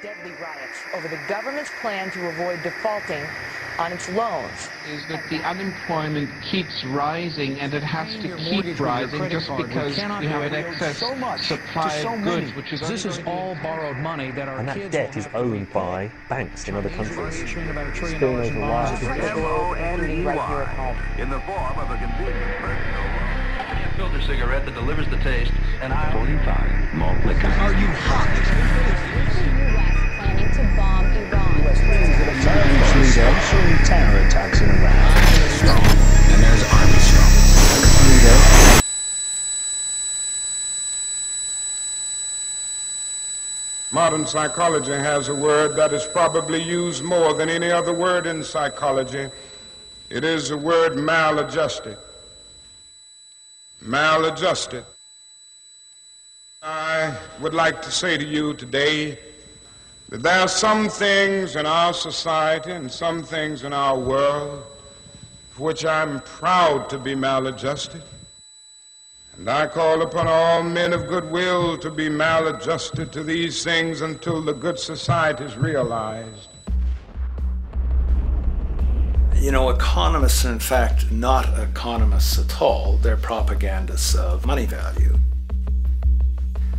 Deadly riots over the government's plan to avoid defaulting on its loans. Is that the unemployment keeps rising, and it has to keep rising just because you have an excess supply of goods, which is this is all borrowed money that our and that debt is owned by banks in other countries. M-O-N-E-Y in the form of a convenient personal filter cigarette that delivers the taste, and 45 malt liquor. Are you hot? Planning to bomb Iran. Sanctioning terror attacks in Iran. And there's Army strong. Modern psychology has a word that is probably used more than any other word in psychology. It is the word maladjusted. Maladjusted. I would like to say to you today that there are some things in our society and some things in our world for which I'm proud to be maladjusted. And I call upon all men of goodwill to be maladjusted to these things until the good society is realized. You know, economists are in fact not economists at all. They're propagandists of money value.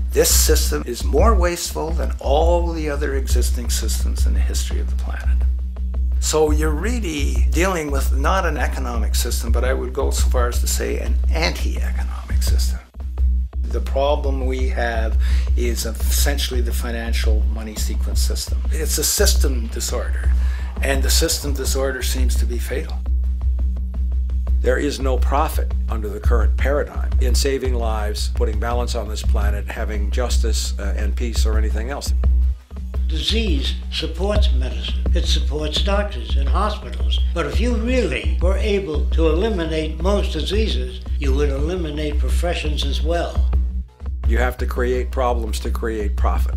This system is more wasteful than all the other existing systems in the history of the planet. So you're really dealing with not an economic system, but I would go so far as to say an anti-economic system. The problem we have is essentially the financial money sequence system. It's a system disorder, and the system disorder seems to be fatal. There is no profit under the current paradigm in saving lives, putting balance on this planet, having justice and peace or anything else. Disease supports medicine. It supports doctors and hospitals. But if you really were able to eliminate most diseases, you would eliminate professions as well. You have to create problems to create profit.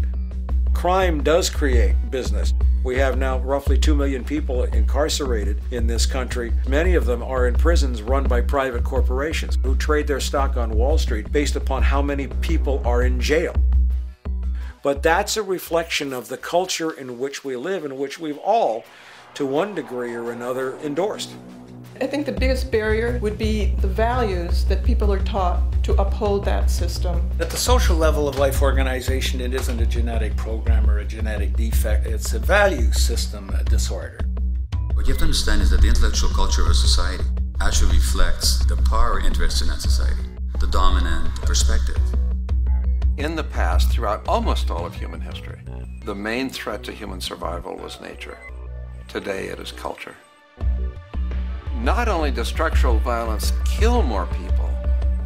Crime does create business. We have now roughly 2 million people incarcerated in this country. Many of them are in prisons run by private corporations who trade their stock on Wall Street based upon how many people are in jail. But that's a reflection of the culture in which we live, in which we've all, to one degree or another, endorsed. I think the biggest barrier would be the values that people are taught to uphold that system. At the social level of life organization, it isn't a genetic program or a genetic defect. It's a value system disorder. What you have to understand is that the intellectual culture of a society actually reflects the power interests in that society, the dominant perspective. In the past, throughout almost all of human history, the main threat to human survival was nature. Today it is culture. Not only does structural violence kill more people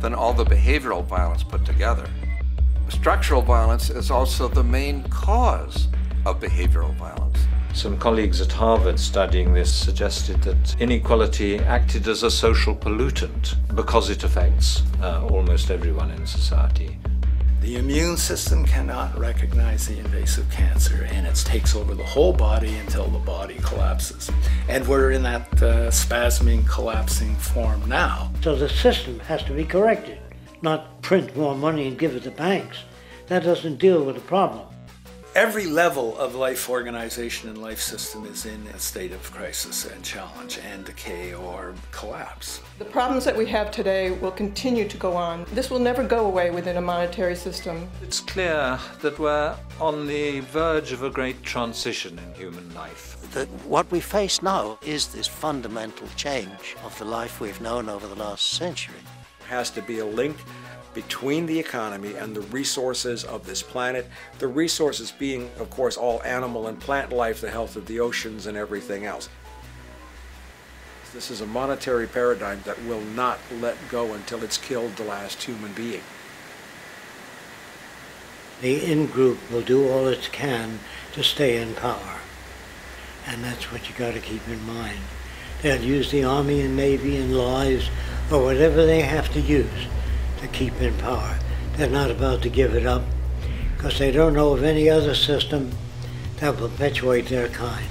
than all the behavioral violence put together, structural violence is also the main cause of behavioral violence. Some colleagues at Harvard studying this suggested that inequality acted as a social pollutant because it affects almost everyone in society. The immune system cannot recognize the invasive cancer, and it takes over the whole body until the body collapses. And we're in that spasming, collapsing form now. So the system has to be corrected, not print more money and give it to banks. That doesn't deal with the problem. Every level of life organization and life system is in a state of crisis and challenge and decay or collapse. The problems that we have today will continue to go on. This will never go away within a monetary system. It's clear that we're on the verge of a great transition in human life. That what we face now is this fundamental change of the life we've known over the last century. There has to be a link between the economy and the resources of this planet, the resources being, of course, all animal and plant life, the health of the oceans and everything else. This is a monetary paradigm that will not let go until it's killed the last human being. The in-group will do all it can to stay in power. And that's what you got to keep in mind. They'll use the Army and Navy and lies or whatever they have to use to keep in power. They're not about to give it up because they don't know of any other system that will perpetuate their kind.